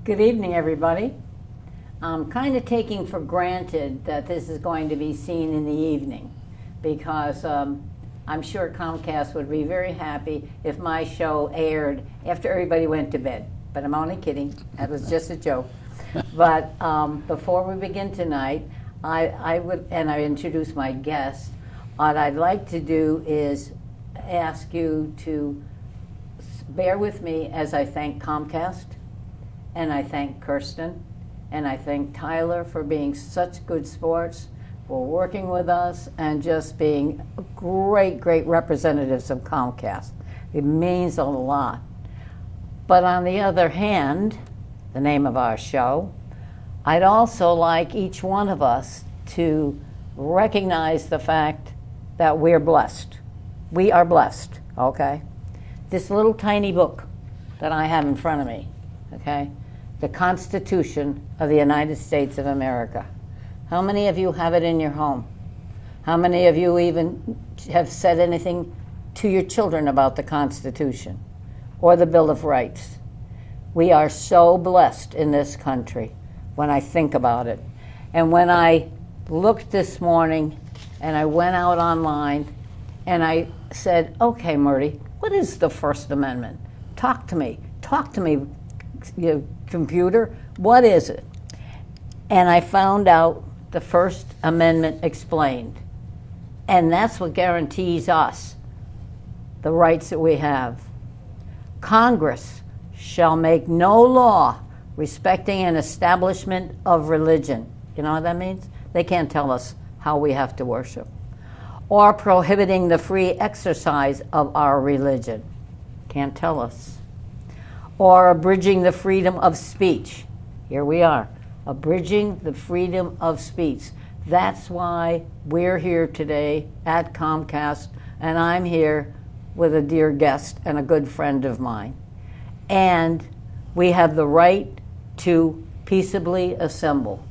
Good evening, everybody. I'm kind of taking for granted that this is going to be seen in the evening because I'm sure Comcast would be very happy if my show aired after everybody went to bed. But I'm only kidding. That was just a joke. But before we begin tonight, I introduce my guest, what I'd like to do is ask you to bear with me as I thank Comcast, and I thank Kirsten, and I thank Tyler for being such good sports, for working with us, and just being great, great representatives of Comcast. It means a lot. But on the other hand, the name of our show, I'd also like each one of us to recognize the fact that we're blessed. We are blessed, okay? This little tiny book that I have in front of me, okay? The Constitution of the United States of America. How many of you have it in your home? How many of you even have said anything to your children about the Constitution or the Bill of Rights? We are so blessed in this country when I think about it. And when I looked this morning and I went out online and I said, okay, Murty, what is the First Amendment? Talk to me, you computer, what is it? And I found out the First Amendment explained. And that's what guarantees us the rights that we have. Congress shall make no law respecting an establishment of religion. You know what that means? They can't tell us how we have to worship. Or prohibiting the free exercise of our religion. Can't tell us. Or abridging the freedom of speech. Here we are, abridging the freedom of speech. That's why we're here today at Comcast, and I'm here with a dear guest and a good friend of mine. And we have the right to peaceably assemble.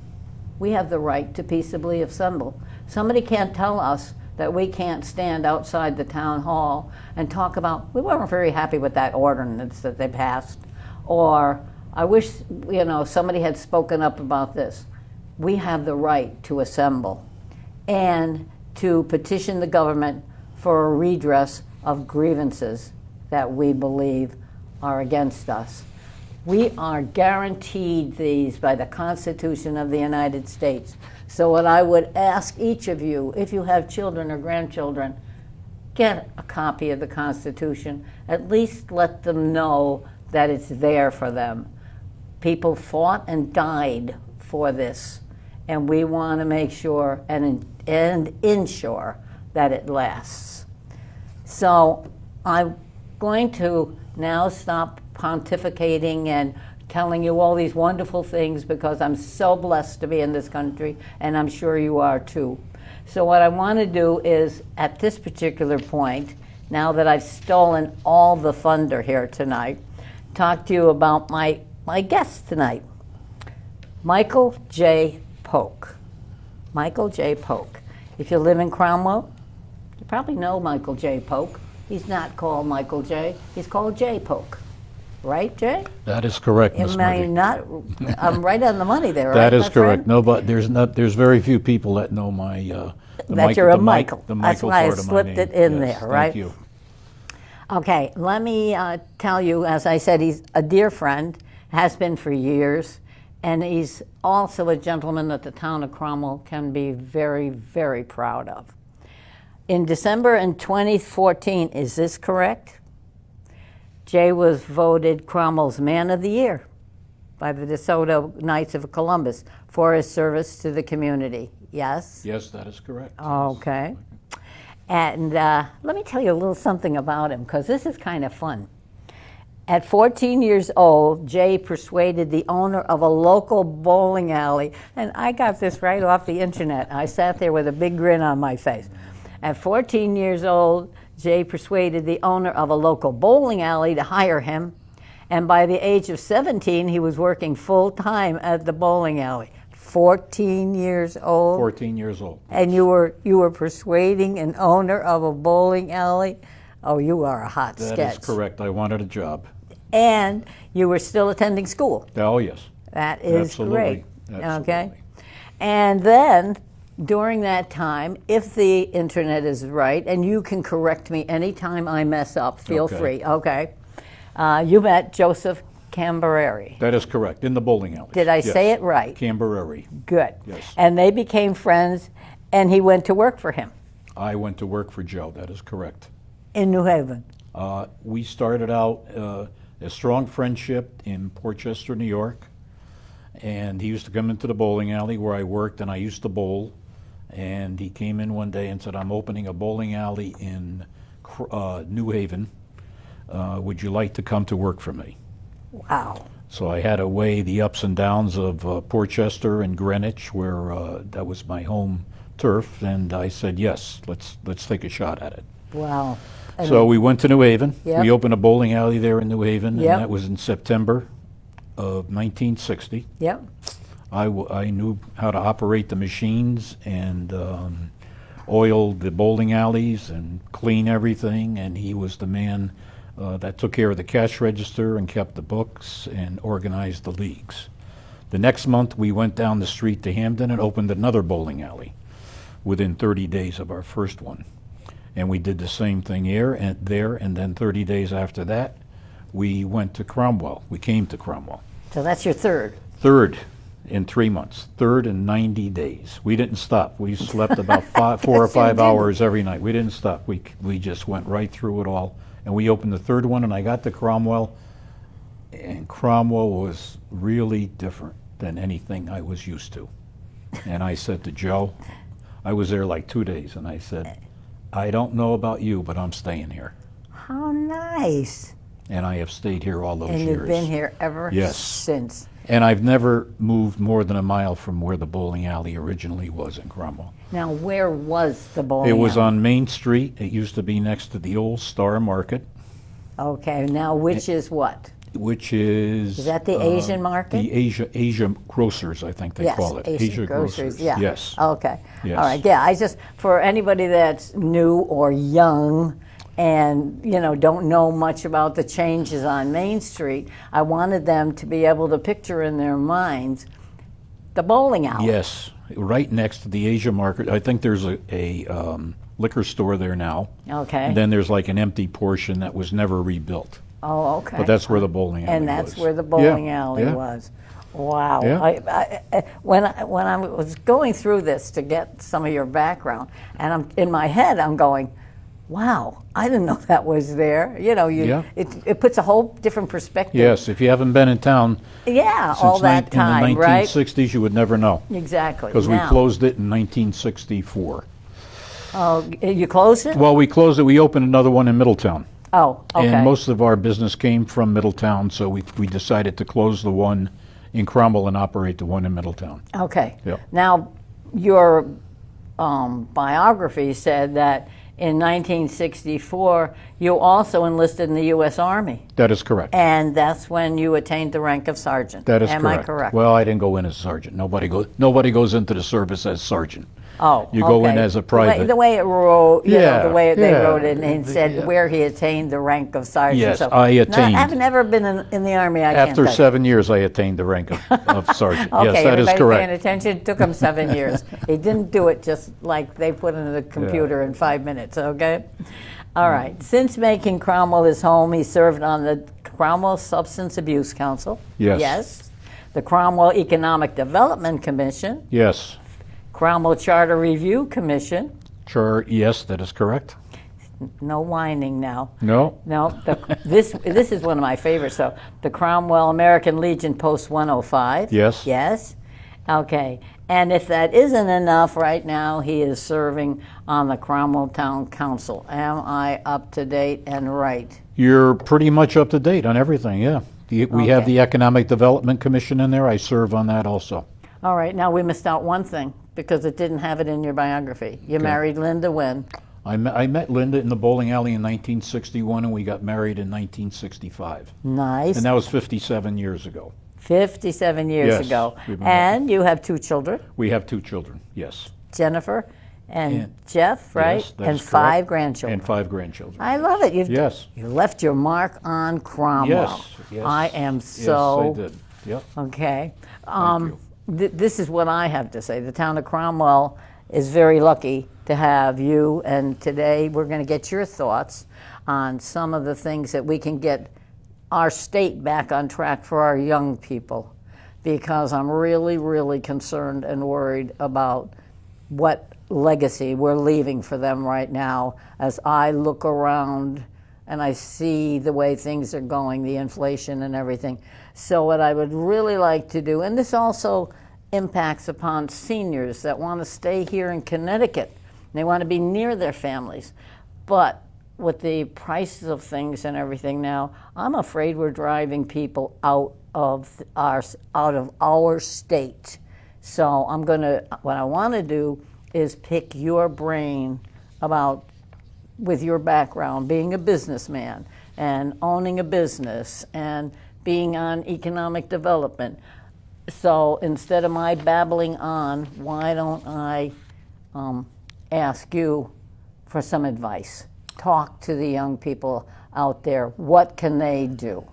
We have the right to peaceably assemble. Somebody can't tell us that we can't stand outside the town hall and talk about, we weren't very happy with that ordinance that they passed, or I wish, somebody had spoken up about this. We have the right to assemble and to petition the government for a redress of grievances that we believe are against us. We are guaranteed these by the Constitution of the United States. So what I would ask each of you, if you have children or grandchildren, get a copy of the Constitution. At least let them know that it's there for them. People fought and died for this, and we want to make sure and ensure that it lasts. So I'm going to now stop pontificating and telling you all these wonderful things because I'm so blessed to be in this country, and I'm sure you are too. So what I want to do is, at this particular point, now that I've stolen all the thunder here tonight, talk to you about my guest tonight, Michael J. Polke. Michael J. Polke. If you live in Cromwell, you probably know Michael J. Polke. He's not called Michael J. He's called J. Polke. Right, Jay? That is correct, Ms. Murty. I'm right on the money there, right? That is correct. No, but there's very few people that know my you're a Michael. That's why I slipped it in there, right? Thank you. Okay, let me tell you, as I said, he's a dear friend, has been for years, and he's also a gentleman that the town of Cromwell can be very, very proud of. In December in 2014, is this correct? Jay was voted Cromwell's Man of the Year by the DeSoto Knights of Columbus for his service to the community. Yes? Yes, that is correct. Okay. And let me tell you a little something about him, because this is kind of fun. At 14 years old, Jay persuaded the owner of a local bowling alley, and I got this right off the internet. I sat there with a big grin on my face. At 14 years old, Jay persuaded the owner of a local bowling alley to hire him, and by the age of 17, he was working full-time at the bowling alley. 14 years old? 14 years old. And you were persuading an owner of a bowling alley? Oh, you are a hot sketch. That is correct. I wanted a job. And you were still attending school. Oh, yes. That is Absolutely. great. Absolutely. Okay. And then during that time, if the internet is right, and you can correct me anytime I mess up, feel Okay. free. Okay. You met Joseph Cambereri. That is correct, in the bowling alley. Did I say it right? Cambereri. Good. Yes. And they became friends, and he went to work for him I went to work for Joe, that is correct. in New Haven. We started out a strong friendship in Portchester, New York, and he used to come into the bowling alley where I worked, and I used to bowl. And he came in one day and said, "I'm opening a bowling alley in New Haven. Would you like to come to work for me?" Wow. So I had to weigh the ups and downs of Portchester and Greenwich, where that was my home turf, and I said, "Yes, let's take a shot at it." Wow. And So we went to New Haven. Yep. We opened a bowling alley there in New Haven, Yep. and that was in September of 1960. Yep. I knew how to operate the machines and oil the bowling alleys and clean everything, and he was the man that took care of the cash register and kept the books and organized the leagues. The next month, we went down the street to Hamden and opened another bowling alley within 30 days of our first one. And we did the same thing here and there, and then 30 days after that, we went to Cromwell. We came to Cromwell. So that's your third. Third in 3 months, third in 90 days. We didn't stop. We slept about 4 or Yes, you 5 didn't. hours every night. We didn't stop. We just went right through it all. And we opened the third one, and I got to Cromwell, and Cromwell was really different than anything I was used to. And I said to Joe, I was there like 2 days, and I said, "I don't know about you, but I'm staying here." How nice. And I have stayed here all those And years. you've been here ever Yes. since. And I've never moved more than a mile from where the bowling alley originally was in Cromwell. Now, where was the bowling It was alley? on Main Street. It used to be next to the old Star Market, Okay, now which is what? which is... Is that the Asian market? The Asia Grocers, I think they Yes, call it. Asian groceries, yeah. Yes. Okay. Yes. All right, yeah, I just, for anybody that's new or young and, don't know much about the changes on Main Street, I wanted them to be able to picture in their minds the bowling alley. Yes, right next to the Asia Market. I think there's a liquor store there now. Okay. And then there's like an empty portion that was never rebuilt. Oh, okay. But that's where the bowling alley was. And that's where the bowling Yeah, alley yeah. was. Wow. Yeah. When I was going through this to get some of your background, and in my head I'm going, wow, I didn't know that was there. Yeah. It puts a whole different perspective. Yes, if you haven't been in town Yeah, since all that time, in the right? 1960s, you would never know. Exactly. Because we Now- closed it in 1964. Oh, you closed it? Well, we closed it. We opened another one in Middletown. Oh, okay. And most of our business came from Middletown, so we decided to close the one in Cromwell and operate the one in Middletown. Okay. Yep. Now, your biography said that in 1964 you also enlisted in the U.S. Army, That is correct. and that's when you attained the rank of sergeant. That is Am correct. I correct? Well, I didn't go in as a sergeant. Nobody goes into the service as sergeant. Oh, You go in okay. as a private. The way it wrote, Yeah, the way they yeah. wrote it, and said Yeah. where he attained the rank of sergeant. Yes, So, I attained. I've never been in the Army. I can't After tell you. 7 years, I attained the rank of sergeant. Okay, Yes, that is everybody correct. paying attention. It took him 7 years. He didn't do it just like they put into the computer in 5 minutes, okay? All right. Since making Cromwell his home, he served on the Cromwell Substance Abuse Council. Yes. Yes. The Cromwell Economic Development Commission, Yes. Cromwell Charter Review Commission. Sure. Yes, that is correct. No whining now. No. No, this is one of my favorites. So the Cromwell American Legion Post 105. Yes. Yes. Okay. And if that isn't enough, right now he is serving on the Cromwell Town Council. Am I up to date and right? You're pretty much up to date on everything, yeah. We have Okay. the Economic Development Commission in there. I serve on that also. All right. Now we missed out one thing because it didn't have it in your biography. You married Linda when? I met Linda in the bowling alley in 1961, and we got married in 1965. Nice. And that was 57 years ago. 57 years Yes, ago. we've been And you have 2 children, We have 2 children, yes. Jennifer And Jeff, right? Yes, that and is correct. 5 grandchildren. And 5 grandchildren. I love it. Yes. You left your mark on Cromwell. Yes. I am so. Yes, I did. Yep. Okay. Thank you. This is what I have to say. The town of Cromwell is very lucky to have you, and today we're going to get your thoughts on some of the things that we can get our state back on track for our young people, because I'm really, really concerned and worried about what legacy we're leaving for them right now as I look around and I see the way things are going, the inflation and everything. So what I would really like to do, and this also impacts upon seniors that want to stay here in Connecticut. They want to be near their families. But with the prices of things and everything now, I'm afraid we're driving people out of our state. So what I want to do is pick your brain about, with your background, being a businessman and owning a business and being on economic development. So instead of my babbling on, why don't I ask you for some advice? Talk to the young people out there. What can they do?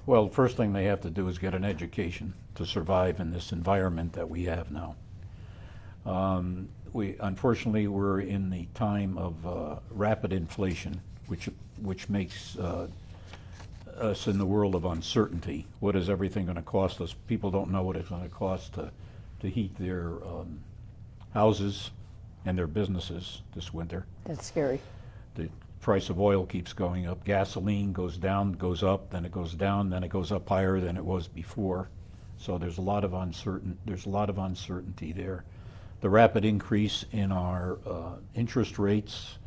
Well, the first thing they have to do is get an education to survive in this environment that we have now. Unfortunately, we're in the time of rapid inflation, which makes us in the world of uncertainty. What is everything going to cost us? People don't know what it's going to cost to heat their houses and their businesses this winter. That's scary. The price of oil keeps going up. Gasoline goes down, goes up, then it goes down, then it goes up higher than it was before. So there's a lot of uncertainty there. The rapid increase in our interest rates,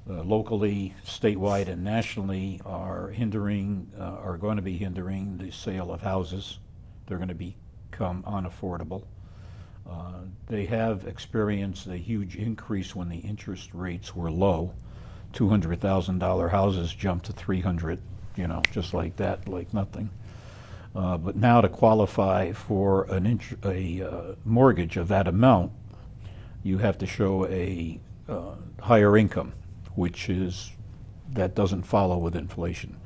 locally, statewide, and nationally, are going to be hindering the sale of houses. They're going to become unaffordable. They have experienced a huge increase when the interest rates were low. $200,000 houses jumped to 300, just like that, like nothing. But now to qualify for a mortgage of that amount, you have to show a higher income, that doesn't follow with inflation.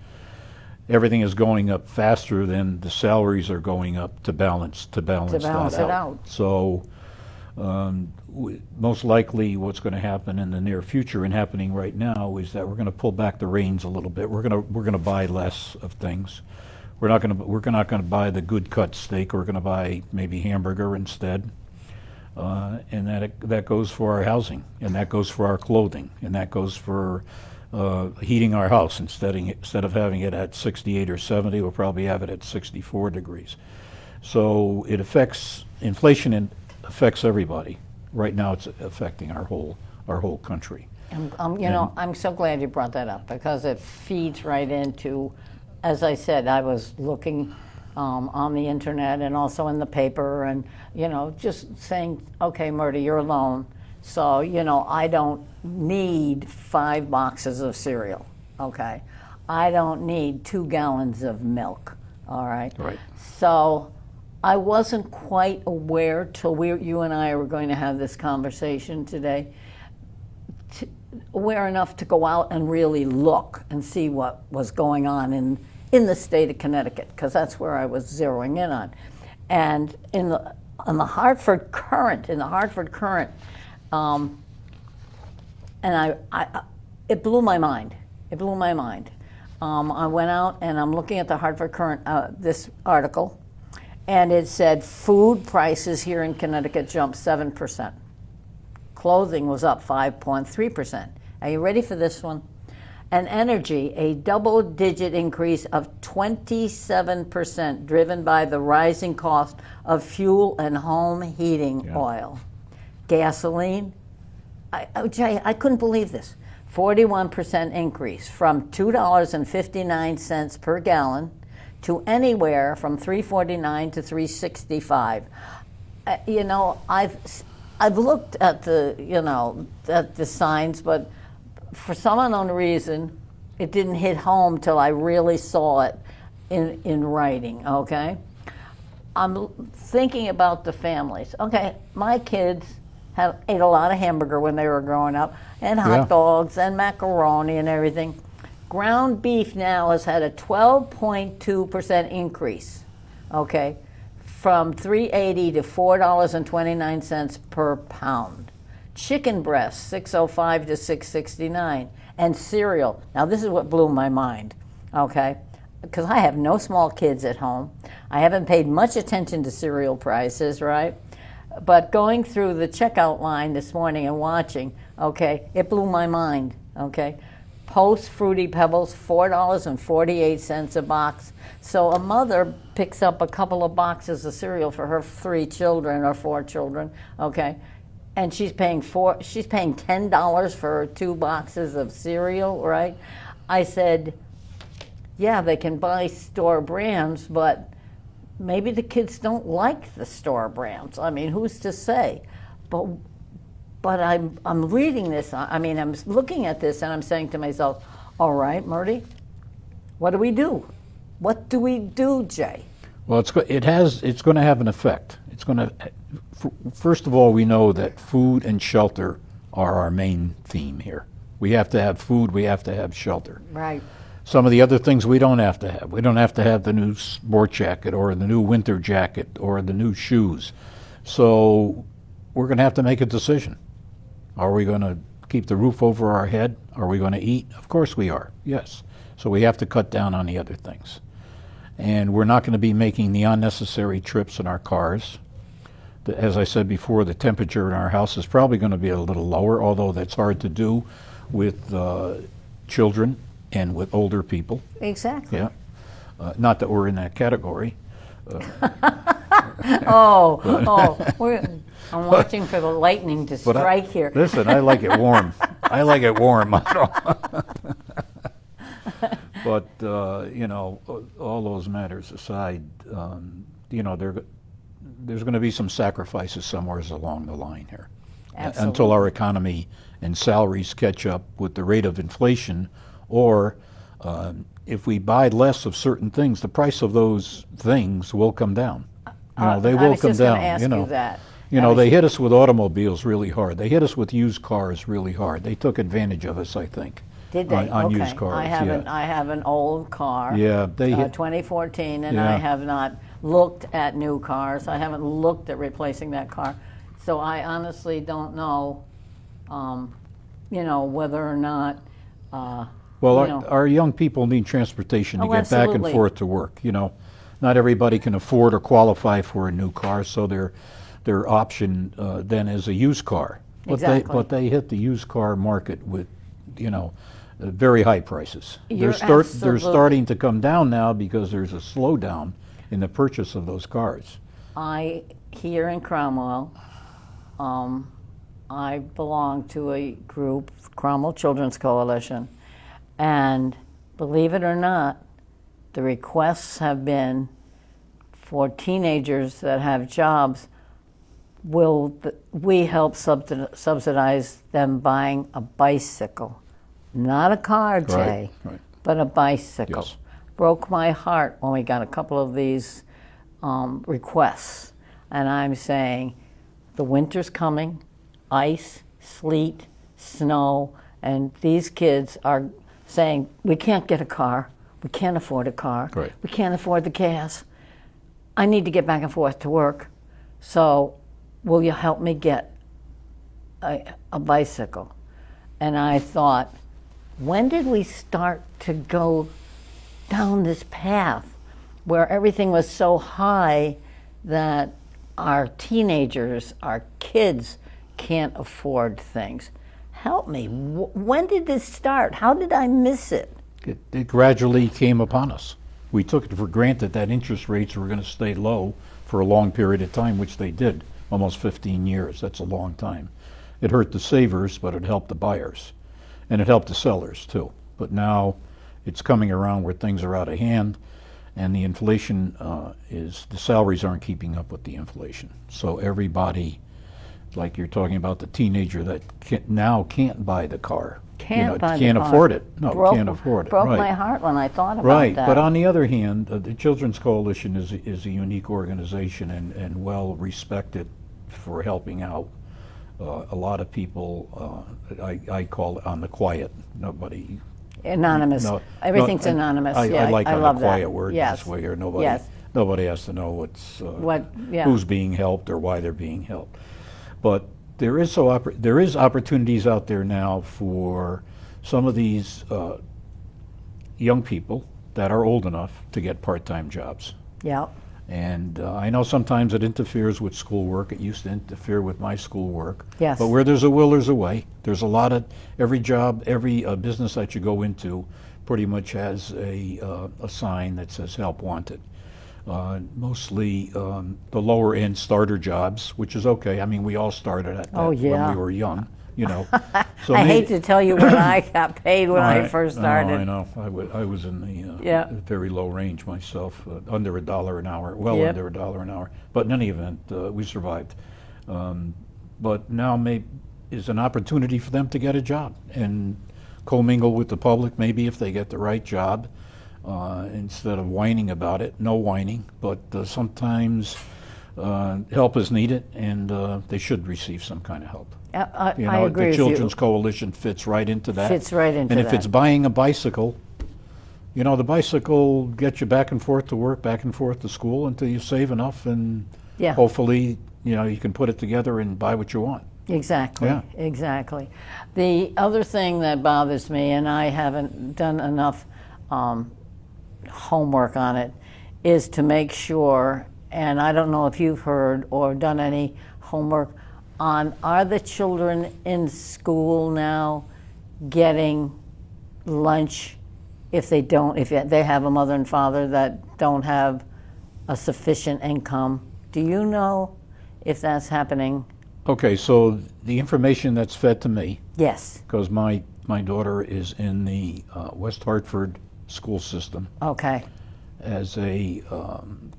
Everything is going up faster than the salaries are going up to balance that out. So most likely what's going to happen in the near future, and happening right now, is that we're going to pull back the reins a little bit. We're going to buy less of things. We're not going to buy the good cut steak. We're going to buy maybe hamburger instead, and that goes for our housing, and that goes for our clothing, and that goes for heating our house. Instead of having it at 68 or 70, we'll probably have it at 64 degrees. So inflation affects everybody. Right now, it's affecting our whole country. I'm so glad you brought that up, because it feeds right into. As I said, I was looking on the internet and also in the paper, and just saying, okay, Murda, you're alone, so I don't need 5 boxes of cereal. Okay, I don't need 2 gallons of milk. All right. Right. So I wasn't quite aware till you and I were going to have this conversation today. Aware enough to go out and really look and see what was going on in the state of Connecticut, because that's where I was zeroing in on. And on the Hartford Current, and it blew my mind. I went out and I'm looking at the Hartford Current, this article, and it said food prices here in Connecticut jumped 7%. Clothing was up 5.3%. Are you ready for this one? And energy, a double-digit increase of 27%, driven by the rising cost of fuel and home heating oil. Gasoline, I couldn't believe this. 41% increase, from $2.59 per gallon to anywhere from $3.49 to $3.65. I've looked at the signs, but for some unknown reason, it didn't hit home till I really saw it in writing. Okay, I'm thinking about the families. Okay, my kids ate a lot of hamburger when they were growing up, and hot Yeah. dogs and macaroni and everything. Ground beef now has had a 12.2% increase, okay, from $3.80 to $4.29 per pound. Chicken breast, $6.05 to $6.69, and cereal. Now this is what blew my mind, okay, because I have no small kids at home. I haven't paid much attention to cereal prices, right? But going through the checkout line this morning and watching, okay, it blew my mind, okay. Post Fruity Pebbles, $4.48 a box. So a mother picks up a couple of boxes of cereal for her 3 children or 4 children, okay, and she's paying $10 for 2 boxes of cereal, right? I said, yeah, they can buy store brands, but maybe the kids don't like the store brands. I mean, who's to say? But I'm reading this, I'm looking at this and I'm saying to myself, all right, Murty, what do we do? What do we do, Jay? Well, it's going to have an effect. It's going to, first of all, we know that food and shelter are our main theme here. We have to have food, we have to have shelter. Right. Some of the other things we don't have to have. We don't have to have the new sport jacket or the new winter jacket or the new shoes. So we're going to have to make a decision. Are we going to keep the roof over our head? Are we going to eat? Of course we are, yes. So we have to cut down on the other things. And we're not going to be making the unnecessary trips in our cars. As I said before, the temperature in our house is probably going to be a little lower, although that's hard to do with children and with older people. Exactly. Yeah. Not that we're in that category. I'm watching for the lightning to strike here. Listen, I like it warm. I like it warm. But, all those matters aside, there's going to be some sacrifices somewhere along the line here. Absolutely. Until our economy and salaries catch up with the rate of inflation, or if we buy less of certain things, the price of those things will come down. They will come down. Ask you that. They hit us with automobiles really hard. They hit us with used cars really hard. They took advantage of us, I think. Did they? On okay. used cars? I have an old car. Yeah, 2014, and yeah. I have not looked at new cars. I haven't looked at replacing that car. So I honestly don't know, whether or not. Our young people need transportation to get back and forth to work. Not everybody can afford or qualify for a new car, so their option then is a used car. But they hit the used car market with, very high prices. They're starting to come down now because there's a slowdown in the purchase of those cars. Here in Cromwell, I belong to a group, Cromwell Children's Coalition, and believe it or not, the requests have been for teenagers that have jobs, will we help subsidize them buying a bicycle? Not a car, Jay, right. but a bicycle. Yes. Broke my heart when we got a couple of these requests. And I'm saying, the winter's coming, ice, sleet, snow, and these kids are saying, we can't get a car, we can't afford a car, right. We can't afford the gas. I need to get back and forth to work, so will you help me get a bicycle? And I thought, when did we start to go down this path where everything was so high that our teenagers, our kids, can't afford things? Help me. When did this start? How did I miss it? It gradually came upon us. We took it for granted that interest rates were going to stay low for a long period of time, which they did, almost 15 years. That's a long time. It hurt the savers, but it helped the buyers. And it helped the sellers, too. But now it's coming around where things are out of hand, and the inflation the salaries aren't keeping up with the inflation. So everybody, like you're talking about the teenager that can't buy the car. Can't afford it. No, can't afford it. Broke right. my heart when I thought about right. that. But on the other hand, the Children's Coalition is a unique organization and well respected for helping out A lot of people, I call it on the quiet. Nobody. Anonymous. No, Everything's no, anonymous. I Yeah, like I on love the quiet that. word Yes. this way, or nobody. Yes. Nobody has to know Yeah. who's being helped or why they're being helped. But there is opportunities out there now for some of these young people that are old enough to get part-time jobs. Yeah. And I know sometimes it interferes with schoolwork. It used to interfere with my schoolwork. Yes. But where there's a will, there's a way. There's a lot of, every job, every business that you go into pretty much has a sign that says help wanted. Mostly the lower end starter jobs, which is okay. I mean, we all started at that Oh, yeah. when we were young, you know. So I maybe- hate to tell you what I got paid when I Right. first Oh, started. I know. I was in the Yeah. very low range myself, under $1 an hour, well Yep. under $1 an hour. But in any event, we survived. But now is an opportunity for them to get a job and commingle with the public, maybe if they get the right job, instead of whining about it. No whining, but sometimes help is needed, and they should receive some kind of help. I You know, agree the with Children's you. Coalition fits right into that. Fits right into And if that. it's buying a bicycle, you know, the bicycle gets you back and forth to work, back and forth to school until you save enough, and Yeah. hopefully, you know, you can put it together and buy what you want. Exactly, Yeah. exactly. The other thing that bothers me, and I haven't done enough homework on it, is to make sure, and I don't know if you've heard or done any homework on, are the children in school now getting lunch if they don't, if they have a mother and father that don't have a sufficient income? Do you know if that's happening? Okay, so the information that's fed to me, Yes. because my daughter is in the West Hartford school system Okay. as a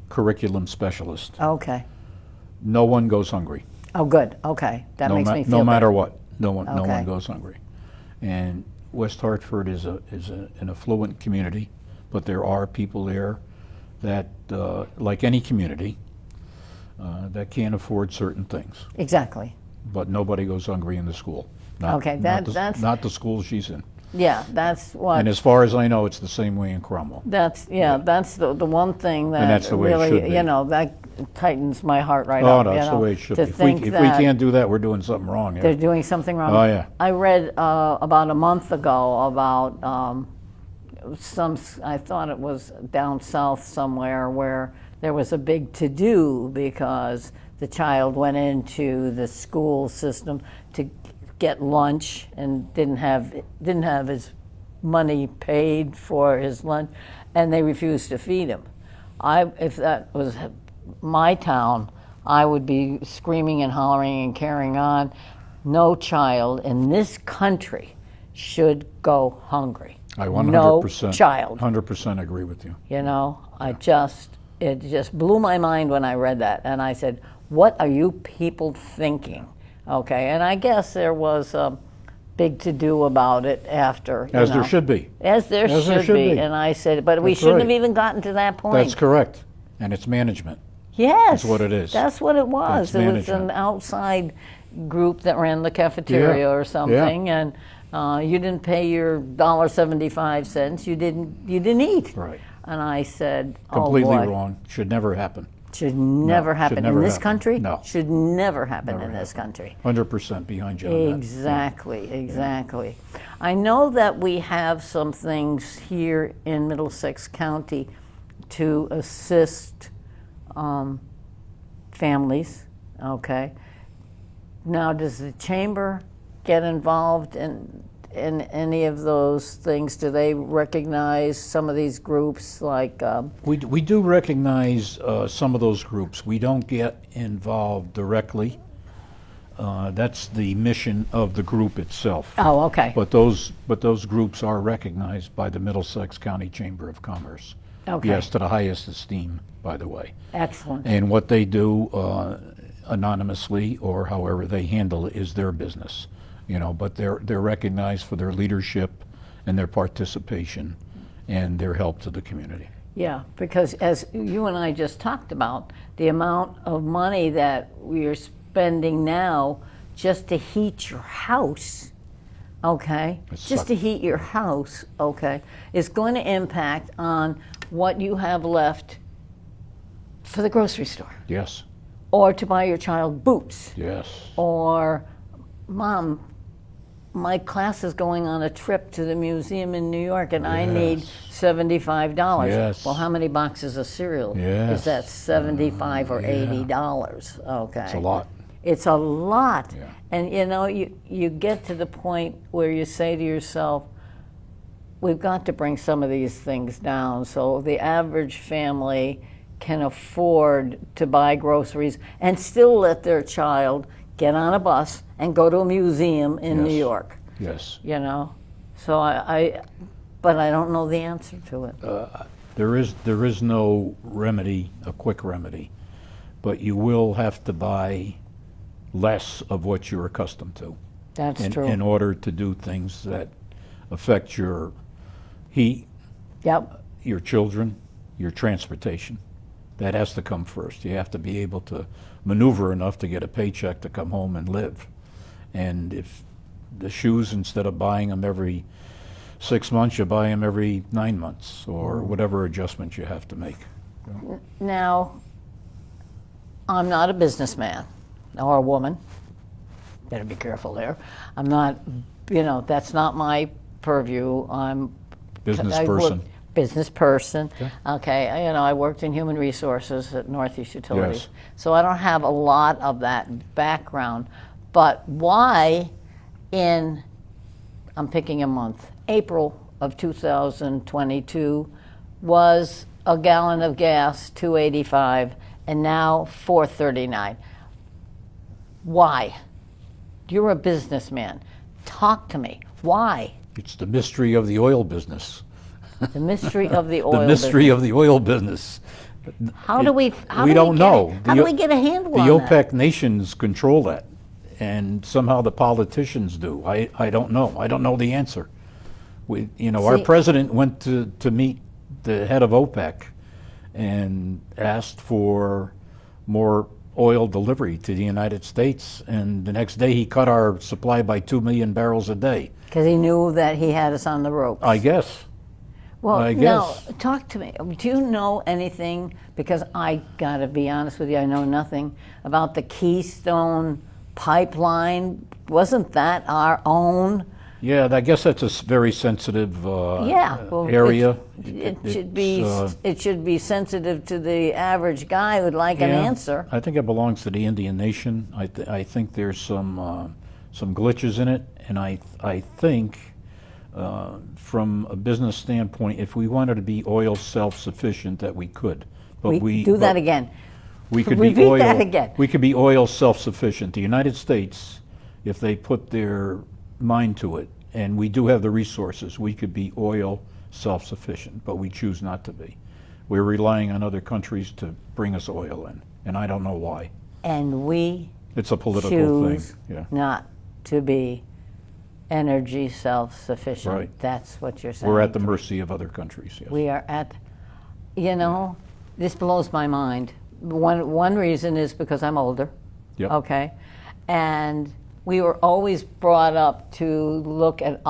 curriculum specialist. Okay. No one goes hungry. Oh, good. Okay. That makes me feel no matter better. what. No one Okay. goes hungry. And West Hartford is an affluent community, but there are people there that, like any community, that can't afford certain things. Exactly. But nobody goes hungry in the school. Okay, that's- not the school she's in. Yeah, that's what. And as far as I know, it's the same way in Cromwell. That's that's the one thing that that's the way it really should be. you know that tightens my heart right Oh, up. no, you that's the know, way it should to be. If think we that can't do that, we're doing something wrong they're here. doing something wrong. Oh, yeah. I read about a month ago about I thought it was down south somewhere where there was a big to-do because the child went into the school system to get lunch and didn't have his money paid for his lunch, and they refused to feed him. If that was my town, I would be screaming and hollering and carrying on. No child in this country should go hungry. I No 100%, child. 100% agree with you. You know, it just blew my mind when I read that, and I said, "What are you people thinking?" Okay, and I guess there was a big to do about it after. As there should be. As there should be. And I said, but we That's shouldn't right. have even gotten to that point. That's correct. And it's management. Yes. That's what it is. That's what it was. That's It was an management. outside group that ran the cafeteria Yeah. or something, and you didn't pay your $1.75. You didn't eat. Right. And I said, Completely oh boy, wrong. Should never happen. should never should happen never in this happen. country. No. Should never happen Never in this happen. country. 100% behind you on that. Exactly. I know that we have some things here in Middlesex County to assist families, okay? Now, does the chamber get involved in any of those things? Do they recognize some of these groups like? We do recognize some of those groups. We don't get involved directly. That's the mission of the group itself. Oh, okay. But those groups are recognized by the Middlesex County Chamber of Commerce. Okay. Yes, to the highest esteem, by the way. Excellent. And what they do anonymously or however they handle it is their business, you know. But they're recognized for their leadership and their participation and their help to the community. Yeah, because as you and I just talked about, the amount of money that we are spending now just to heat your house, okay, just to heat your house, okay, is going to impact on what you have left for the grocery store. Yes. Or to buy your child boots. Yes. Or, Mom, my class is going on a trip to the museum in New York and I need $75. Yes. Well, how many boxes of cereal is that? $75 or $80? Okay. It's a lot. It's a lot. Yeah. And you know, you get to the point where you say to yourself, we've got to bring some of these things down so the average family can afford to buy groceries and still let their child get on a bus and go to a museum in New York. Yes. You know, so but I don't know the answer to it. There is no remedy, a quick remedy, but you will have to buy less of what you're accustomed to. That's true. In order to do things that affect your heat, your children, your transportation. That has to come first. You have to be able to maneuver enough to get a paycheck to come home and live. And if the shoes, instead of buying them every 6 months, you buy them every 9 months, or whatever adjustments you have to make. Now, I'm not a businessman or a woman. Better be careful there. I'm not, you know, that's not my purview. I'm Business person. Business person. Okay, you know, I worked in human resources at Northeast Utilities. Yes. So I don't have a lot of that background. But why I'm picking a month, April of 2022, was a gallon of gas $2.85 and now $4.39? Why? You're a businessman. Talk to me. Why? It's the mystery of the oil business. The mystery of the oil The mystery business. of the oil business. How do we get a handle on The that? OPEC nations control that, and somehow the politicians do. I don't know. I don't know the answer. Our president went to meet the head of OPEC and asked for more oil delivery to the United States, and the next day he cut our supply by 2 million barrels a day. Because he knew that he had us on the ropes. I guess. Well, I now, guess. talk to me. Do you know anything, because I gotta be honest with you, I know nothing, about the Keystone pipeline? Wasn't that our own? Yeah, I guess that's a very sensitive area. It should be sensitive to the average guy who'd like an answer. I think it belongs to the Indian nation. I think there's some glitches in it, and I think from a business standpoint, if we wanted to be oil self-sufficient, that we could. But do that again. We could Repeat be oil. that again. We could be oil self-sufficient. The United States, if they put their mind to it, and we do have the resources, we could be oil self-sufficient, but we choose not to be. We're relying on other countries to bring us oil in, and I don't know why. And we It's a political thing. choose Yeah. not to be energy self-sufficient. Right. That's what you're saying. We're at the mercy of other countries. Yes. We are at, this blows my mind. One reason is because I'm older. Yep. Okay, and we were always brought up to look at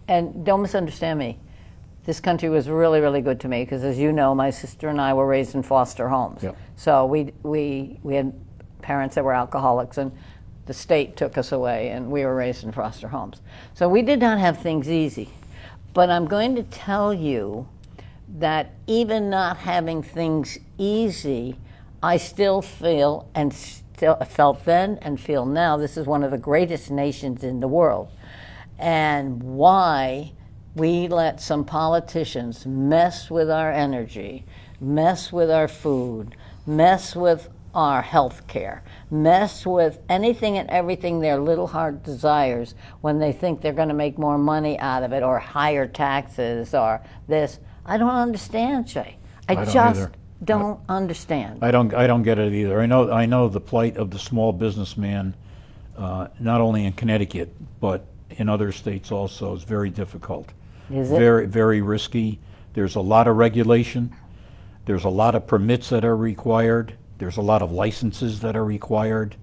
and don't misunderstand me, this country was really, really good to me because, as you know, my sister and I were raised in foster homes. Yep. So we had parents that were alcoholics, and the state took us away, and we were raised in foster homes. So we did not have things easy. But I'm going to tell you that even not having things easy, I still feel and still felt then and feel now, this is one of the greatest nations in the world. And why we let some politicians mess with our energy, mess with our food, mess with our health care, mess with anything and everything their little heart desires when they think they're going to make more money out of it, or higher taxes, or this. I don't understand, Shay. I don't just either. don't understand. I don't get it either. I know the plight of the small businessman, not only in Connecticut but in other states also, is very difficult. Is it? Very, very risky. There's a lot of regulation. There's a lot of permits that are required. There's a lot of licenses that are required,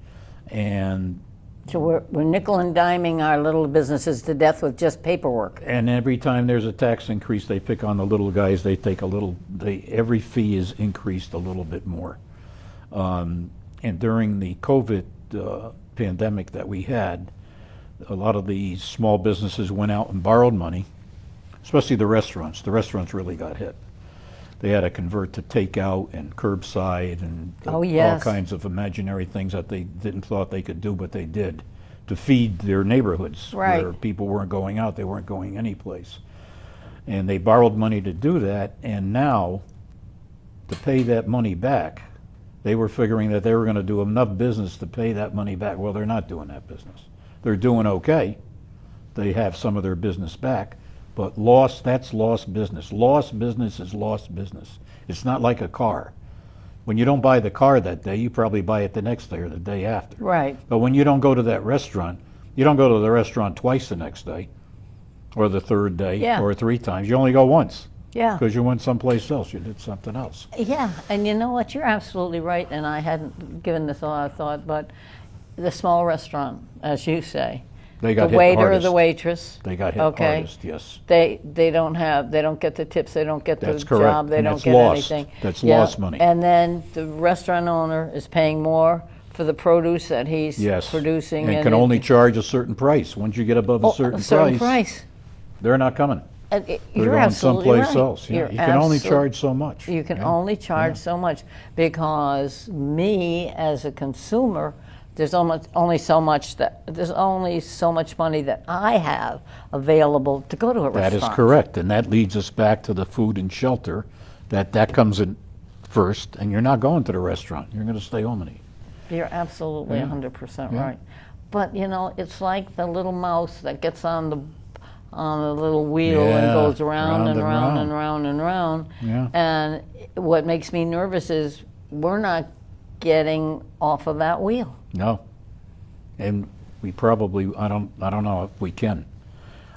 and So we're nickel and diming our little businesses to death with just paperwork. And every time there's a tax increase, they pick on the little guys. They take a little. Every fee is increased a little bit more. And during the COVID pandemic that we had, a lot of the small businesses went out and borrowed money, especially the restaurants. The restaurants really got hit. They had to convert to takeout and curbside and Oh, yes. all kinds of imaginary things that they didn't thought they could do, but they did, to feed their neighborhoods Right. where people weren't going out, they weren't going anyplace. And they borrowed money to do that, and now, to pay that money back, they were figuring that they were going to do enough business to pay that money back. Well, they're not doing that business. They're doing okay. They have some of their business back, but that's lost business. Lost business is lost business. It's not like a car. When you don't buy the car that day, you probably buy it the next day or the day after. Right. But when you don't go to that restaurant, you don't go to the restaurant twice the next day, or the third day, Yeah. or 3 times. You only go once. Yeah. Because you went someplace else. You did something else. Yeah, and you know what? You're absolutely right, and I hadn't given this a lot of thought, but the small restaurant, as you say, They got the hit waiter or hardest. the waitress, They got hit okay, hardest, yes. they don't get the tips, they don't get the That's correct, job, they and don't that's get lost. anything. That's Yeah, lost money. And then the restaurant owner is paying more for the produce that he's Yes. producing. And can only charge a certain price. Once you get above a certain price. they're not coming. And They're you're going absolutely someplace right. else. Yeah. You're You can only absolute- charge so much. You can Yeah. only charge Yeah. so much, because me as a consumer, there's only so much money that I have available to go to a That restaurant. is correct, and that leads us back to the food and shelter, that comes in first, and you're not going to the restaurant. You're going to stay home and eat. You're absolutely Yeah. 100% Yeah. right. But it's like the little mouse that gets on the little wheel and Yeah, goes round round and and round round. and round and round. Yeah. And what makes me nervous is we're not getting off of that wheel. No, and we probably, I don't know if we can.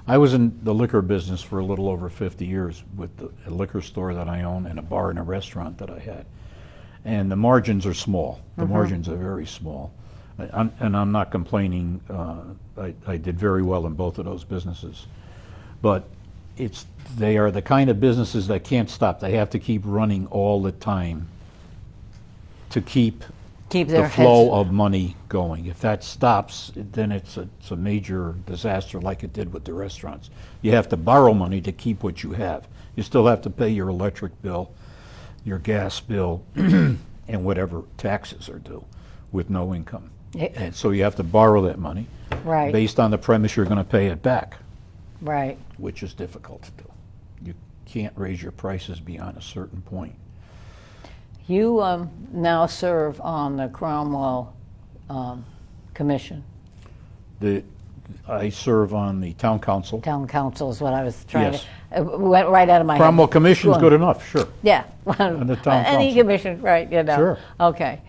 I was in the liquor business for a little over 50 years with a liquor store that I own and a bar and a restaurant that I had. And the margins are small. The margins are very small. And I'm not complaining. I did very well in both of those businesses. But they are the kind of businesses that can't stop. They have to keep running all the time to keep Keep their the flow heads. of money going. If that stops, then it's a major disaster like it did with the restaurants. You have to borrow money to keep what you have. You still have to pay your electric bill, your gas bill, and whatever taxes are due with no income. Yeah. And so you have to borrow that money Right. based on the premise you're going to pay it back, Right. which is difficult to do. You can't raise your prices beyond a certain point. You now serve on the Cromwell Commission. I serve on the town council. Town council is what I was trying Yes. to, went right out of my head. Cromwell Commission's Go good on. enough, sure. Yeah. the town Any council. commission, right, Sure. Okay.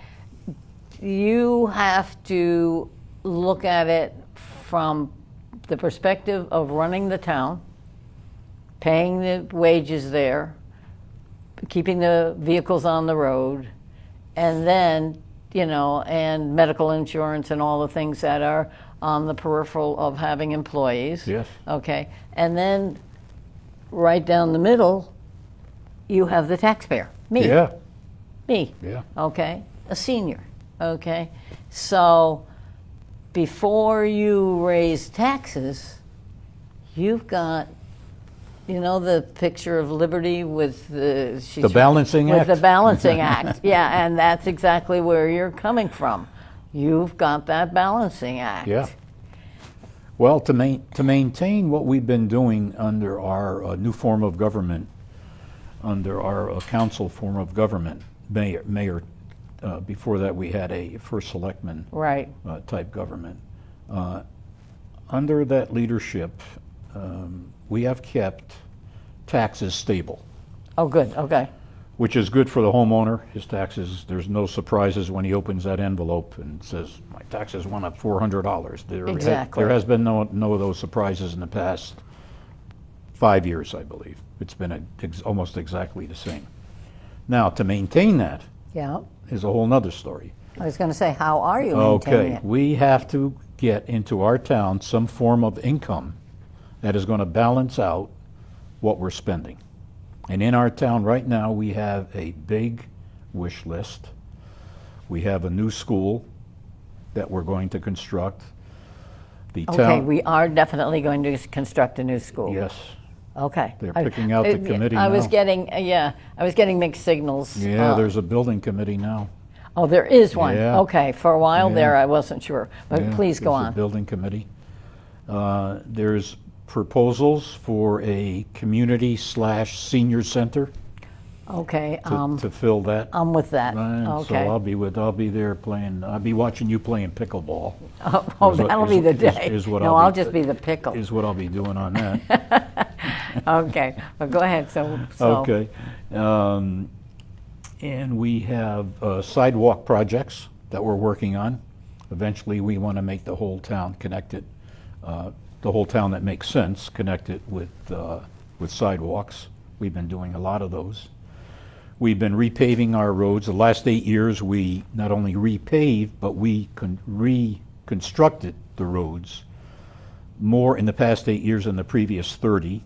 You have to look at it from the perspective of running the town, paying the wages there, keeping the vehicles on the road, and then, and medical insurance and all the things that are on the peripheral of having employees. Yes. Okay. And then right down the middle, you have the taxpayer, me. Yeah, Me. yeah. Okay. A senior. Okay. So before you raise taxes, you've got, the picture of Liberty with the Balancing Act. With the balancing act. Yeah, and that's exactly where you're coming from. You've got that balancing act. Yeah. Well, to maintain what we've been doing under our new form of government, under our council form of government, mayor. Before that, we had a first selectman Right. type government. Under that leadership, we have kept taxes stable, Oh, good. Okay. which is good for the homeowner. His taxes, there's no surprises when he opens that envelope and says, my taxes went up $400. Exactly. There has been no of those surprises in the past 5 years, I believe. It's been almost exactly the same. Now, to maintain that Yeah. is a whole nother story. I was going to say, how are you maintaining Okay, it? we have to get into our town some form of income that is going to balance out what we're spending. And in our town right now, we have a big wish list. We have a new school that we're going to construct. The Okay, town, we are definitely going to construct a new school. yes, Okay. they're picking out the committee I was now. getting, I was getting mixed signals. Yeah, there's a building committee now. Oh, there is one. Yeah. Okay, for a while Yeah. there, I wasn't sure, but Yeah, please go there's a on. building committee. There's proposals for a community/senior center Okay, to fill that. I'm with that. And Okay. So I'll be there playing, I'll be watching you playing pickleball. Oh, is what- that'll be the day. is what No, I'll I'll be- just be the pickle. Is what I'll be doing on that. Okay, well, go ahead, so. Okay. And we have sidewalk projects that we're working on. Eventually, we want to make the whole town connected, the whole town that makes sense, connected with sidewalks. We've been doing a lot of those. We've been repaving our roads. The last 8 years, we not only repaved, but we reconstructed the roads more in the past 8 years than the previous 30.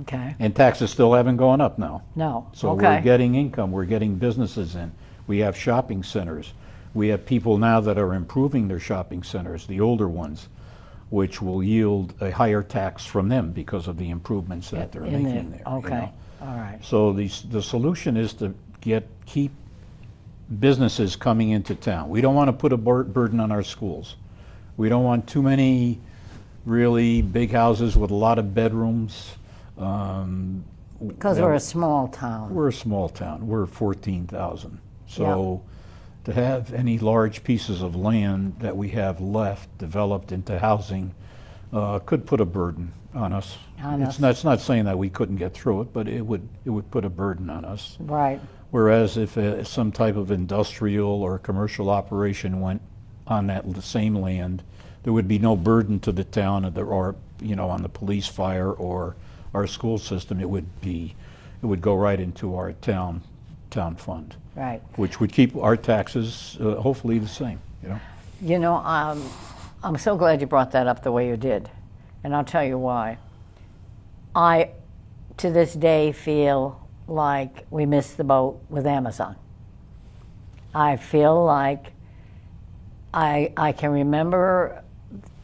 Okay, And taxes still haven't gone up now. no, So okay. we're getting income, we're getting businesses in. We have shopping centers. We have people now that are improving their shopping centers, the older ones, which will yield a higher tax from them because of the improvements that they're In making there. you Okay, know. all right. So the solution is to keep businesses coming into town. We don't want to put a burden on our schools. We don't want too many really big houses with a lot of bedrooms. Because that- we're a small town. We're a small town. We're 14,000. So to have any large pieces of land that we have left developed into housing could put a burden on us. It's not saying that we couldn't get through it, but it would put a burden on us. Right, Whereas if some type of industrial or commercial operation went on the same land, there would be no burden to the town or on the police, fire, or our school system. It would go right into our town fund, right. which would keep our taxes hopefully the same. I'm so glad you brought that up the way you did, and I'll tell you why. I, to this day, feel like we missed the boat with Amazon. I feel like I can remember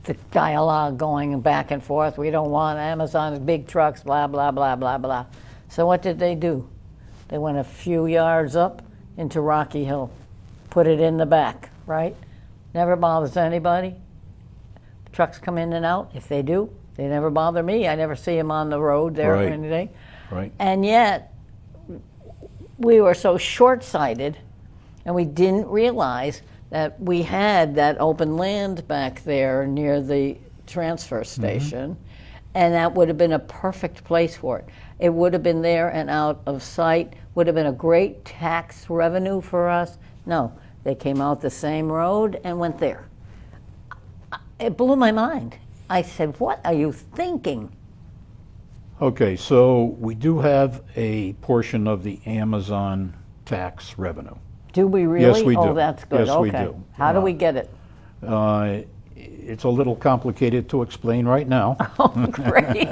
the dialogue going back and forth. We don't want Amazon's big trucks, blah, blah, blah, blah, blah. So what did they do? They went a few yards up into Rocky Hill, put it in the back, right? Never bothers anybody. Trucks come in and out. If they do, they never bother me. I never see them on the road there or Right. anything. Right. And yet, we were so short-sighted, and we didn't realize that we had that open land back there near the transfer station, and that would have been a perfect place for it. It would have been there and out of sight, would have been a great tax revenue for us. No, they came out the same road and went there. It blew my mind. I said, what are you thinking? Okay, so we do have a portion of the Amazon tax revenue. Do we really? Yes, we Oh, do. that's good. Yes, we Okay. do. How do we get it? It's a little complicated to explain right now. Oh, great.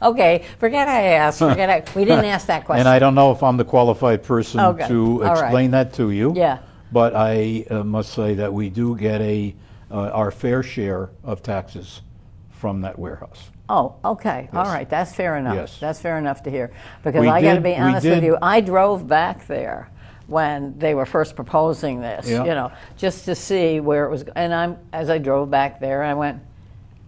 Okay, forget I asked. We didn't ask that question. And I don't know if I'm the qualified person Okay, to all right. explain that to you. Yeah. But I must say that we do get our fair share of taxes from that warehouse. Oh, okay. All Yes. right. That's fair enough. Yes. That's fair enough to hear. Because We I got to did- be we honest with did- you. I drove back there when they were first proposing this, Yeah. just to see where it was. And as I drove back there, I went,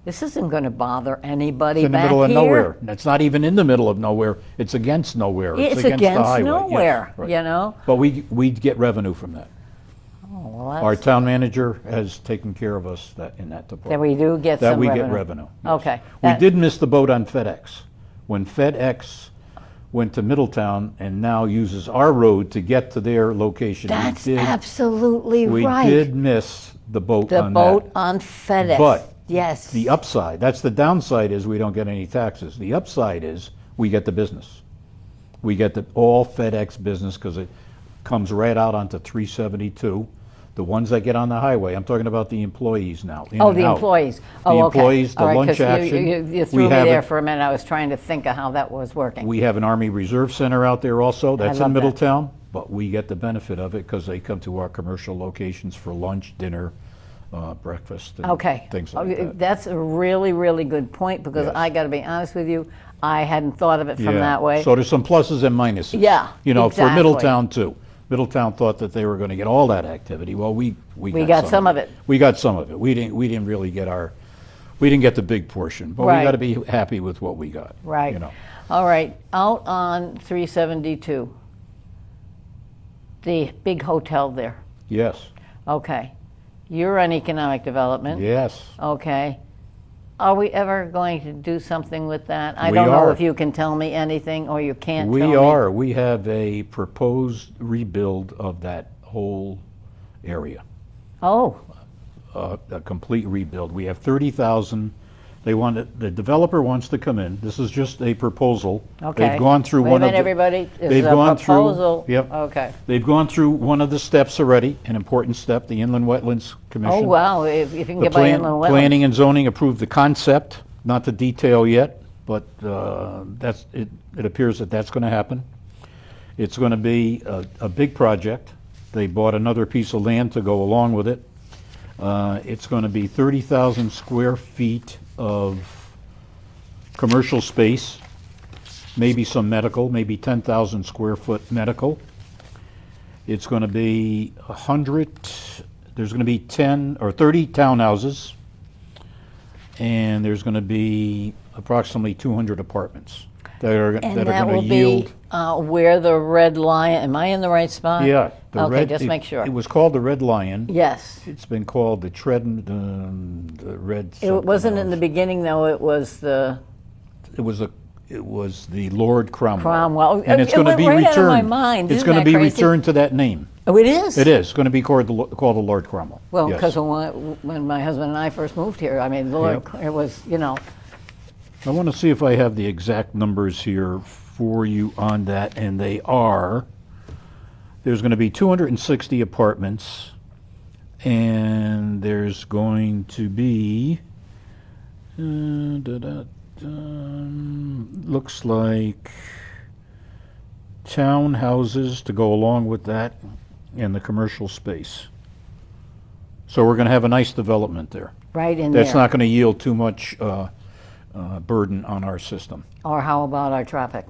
this isn't going to bother anybody It's in the back middle of here. nowhere. It's not even in the middle of nowhere. It's against nowhere. It's against the against highway. Yes, nowhere, right. But we get revenue from that. Oh, well, Our that's, town manager has taken care of us in that department. that we do get That some we revenue. get revenue. Yes. Okay. We That- did miss the boat on FedEx. When FedEx went to Middletown and now uses our road to get to their location. That's absolutely we right. did miss the boat The on boat that. on FedEx. But yes. the upside, that's the downside, is we don't get any taxes. The upside is we get the business. We get all FedEx business because it comes right out onto 372. The ones that get on the highway, I'm talking about the employees now. in Oh, and the out. employees. The Oh, okay. employees, the All right, lunch 'cause you- action. You threw me have there it- for a minute. I was trying to think of how that was working. We have an Army Reserve Center out there also, that's love in that. Middletown, but we get the benefit of it because they come to our commercial locations for lunch, dinner, breakfast, and Okay. things like that. That's a really, really good point, because Yes. I got to be honest with you, I hadn't thought of it from Yeah. that way. So there's some pluses and minuses. Yeah, You know, for exactly. Middletown too. Middletown thought that they were going to get all that activity. Well, we got some of it. We got some of it. We didn't really get we didn't get the big portion, but we Right. got to be happy with what we got. Right. You know. All right, out on 372, the big hotel there. Yes. Okay. You're on economic development. Yes. Okay. Are we ever going to do something with that? I We don't know are. if you can tell me anything, or you can't We tell me. are. We have a proposed rebuild of that whole area. Oh, A complete rebuild. We have 30,000. The developer wants to come in. This is just a proposal. okay. They've gone through Wait one a of minute, the. everybody. This They've is a gone through. proposal. Yep. Okay. They've gone through one of the steps already, an important step, the Inland Wetlands Commission. Oh, wow, if you can The get by inland wetlands. Planning and zoning approved the concept, not the detail yet, but it appears that that's going to happen. It's going to be a big project. They bought another piece of land to go along with it. It's going to be 30,000 square feet of commercial space, maybe some medical, maybe 10,000 square foot medical. It's going to be 100, there's going to be 10 or 30 townhouses, and there's going to be approximately 200 apartments that are And that that are will going to yield. be where the Red Lion, am I in the right spot? Yeah. Okay, just make sure. It was called the Red Lion. Yes. It's been called the Red. It wasn't in something the else. beginning, though, it was the It was the Lord Cromwell. Cromwell. And it's It going to went be right returned. out of my mind. It's Isn't going to that be crazy? returned to that name. Oh, it is? It is going to be called the Lord Cromwell. Well, Yes. because when my husband and I first moved here, I mean, Lord, it was, I want to see if I have the exact numbers here for you on that, and they are, there's going to be 260 apartments, and there's going to be, looks like townhouses to go along with that, and the commercial space. So we're going to have a nice development there. right in there. That's not going to yield too much burden on our system. Or how about our traffic?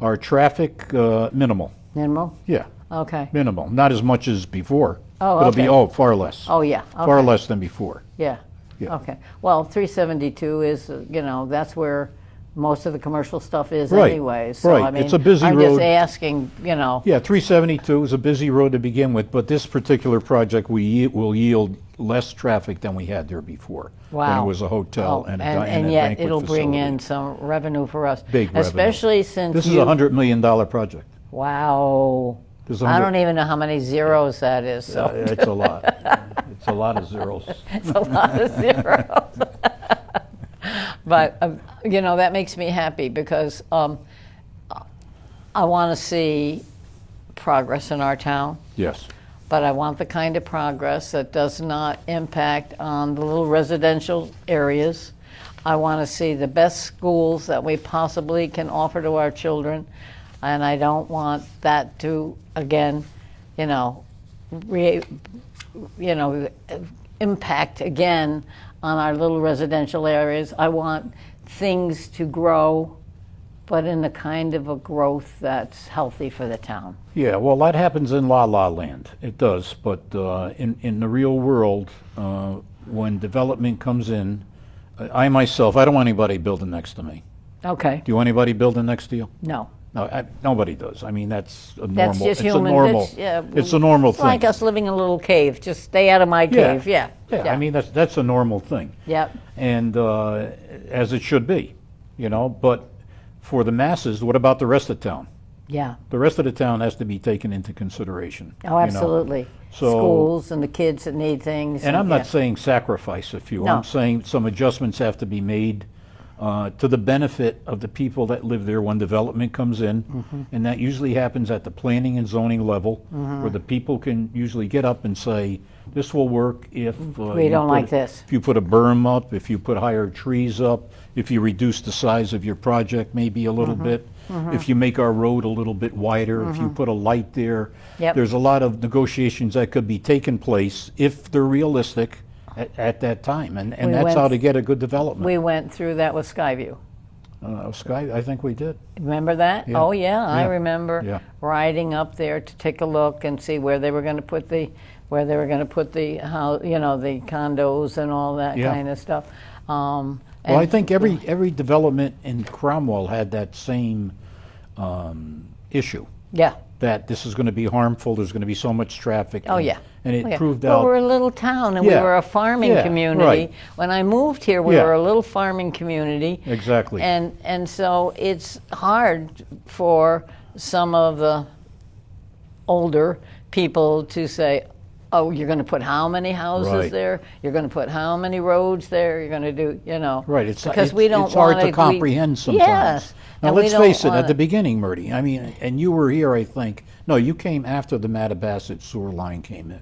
Our traffic, minimal. Minimal? Yeah, Okay. minimal. Not as much as before. Oh, It'll okay. be, far less. Oh, yeah. Far Okay. less than before. Yeah. Yeah. Okay. Well, 372 is, that's where most of the commercial stuff is Right, anyway. So, right. I mean, It's a busy I'm road. just asking, Yeah, 372 is a busy road to begin with, but this particular project will yield less traffic than we had there before. When Wow. it was a hotel Oh, and a and banquet yet it'll bring facility. in some revenue for us. Big revenue. Especially since This is a $100 million project. Wow. There's a I hundred- don't even know how many zeros that is, so It's a lot. It's a lot of zeros. it's a lot of zeros. But, that makes me happy because I want to see progress in our town, Yes. but I want the kind of progress that does not impact on the little residential areas. I want to see the best schools that we possibly can offer to our children, and I don't want that to, again, impact again on our little residential areas. I want things to grow, but in the kind of a growth that's healthy for the town. Yeah, well, that happens in la land. It does, but in the real world, when development comes in, I myself, I don't want anybody building next to me. Okay. Do you want anybody building next to you? No. No, nobody does. I mean, that's a normal. That's just it's human. A normal. That's, yeah, it's a normal it's like thing. us living in a little cave. Just stay out of my cave. Yeah. Yeah, I mean that's a normal thing. Yep. And as it should be, But for the masses, what about the rest of town? Yeah. The rest of the town has to be taken into consideration. Oh, absolutely. So- Schools and the kids that need things. And I'm not yeah. saying sacrifice a few. No. I'm saying some adjustments have to be made to the benefit of the people that live there when development comes in. And that usually happens at the planning and zoning level, where the people can usually get up and say, this will work if We you don't put like this. If you put a berm up, if you put higher trees up, if you reduce the size of your project maybe a little bit, if you make our road a little bit wider, if you put a light there. Yep. There's a lot of negotiations that could be taking place if they're realistic at that time, and We that's went- how to get a good development. We went through that with Skyview. Sky, I think we did. Remember that? Yeah. Oh, yeah, I Yeah. remember Yeah. riding up there to take a look and see where they were going to put the, how, you know, the condos and all that Yeah. kind of stuff. Well, I think every development in Cromwell had that same issue, Yeah. that this is going to be harmful, there's going to be so much traffic. Oh, yeah. And it Oh, yeah. proved Well, out. we're a little town, and Yeah. we were a farming Yeah, community. right. When I moved here, we Yeah. were a little farming community. Exactly. And so it's hard for some of the older people to say, oh, you're going to put how many houses Right. there? You're going to put how many roads there? You're going to do, you know. Right, it's because we don't it's hard wanna- to comprehend sometimes. Yes. Now and we let's don't face it, wanna- at the beginning, Murdy, I mean, and you were here, I think. No, you came after the Mattabasset sewer line came in.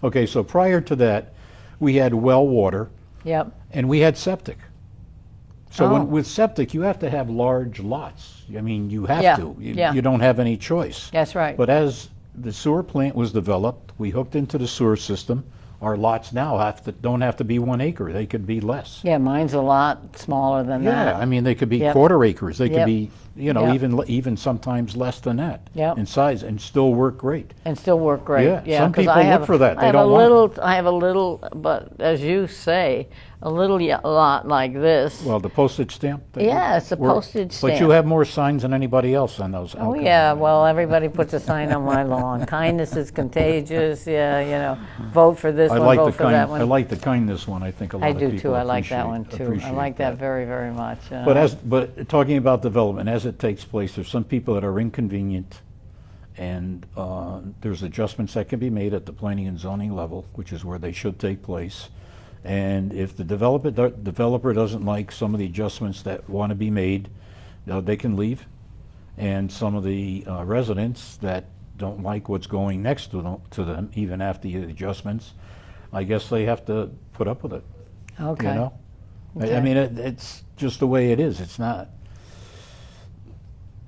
Okay, so prior to that, we had well water Yep. and we had septic. So Oh. with septic, you have to have large lots. I mean, you have Yeah, to. yeah. You don't have any choice. That's right. But as the sewer plant was developed, we hooked into the sewer system. Our lots now don't have to be 1 acre. They could be less. Yeah, mine's a lot smaller than Yeah, that. I mean, they could be Yep. quarter acres. They could Yep. be, you know, Yep. even sometimes less than that Yep. in size, and still work great. And still work great. Yeah, some 'cause people I look have, for that. I They have don't a want it. little. I have a little, but as you say, a little lot like this. Well, the postage stamp? thing? Yeah, it's a postage But you stamp. have more signs than anybody else on those. Oh yeah, well everybody puts a sign on my lawn. Kindness is contagious. Yeah, you know, vote for this I one, like vote the for that one. I like the kindness one. I think a lot I of do people too. I like that one appreciate- too. I appreciate like that very, very much. But talking about development, as it takes place, there's some people that are inconvenient, and there's adjustments that can be made at the planning and zoning level, which is where they should take place. And if the developer doesn't like some of the adjustments that want to be made, they can leave. And some of the residents that don't like what's going next to them, even after the adjustments, I guess they have to put up with it. Okay. You know? Okay. I mean, it's just the way it is. It's not.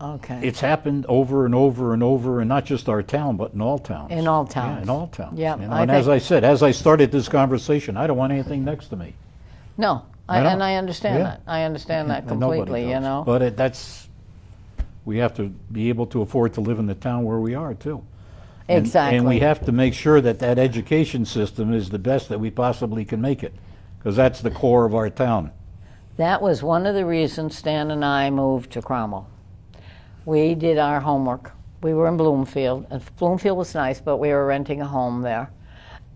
Okay. It's happened over and over and over, and not just our town, but in all towns. In all Yeah, towns. in all towns. Yeah, you know, I and as think- I said, as I started this conversation, I don't want anything next to me. No, I don't. and I understand Yeah. that. I understand that And nobody completely. You does. know. But we have to be able to afford to live in the town where we are, too. Exactly. And we have to make sure that that education system is the best that we possibly can make it, because that's the core of our town. That was one of the reasons Stan and I moved to Cromwell. We did our homework. We were in Bloomfield, and Bloomfield was nice, but we were renting a home there.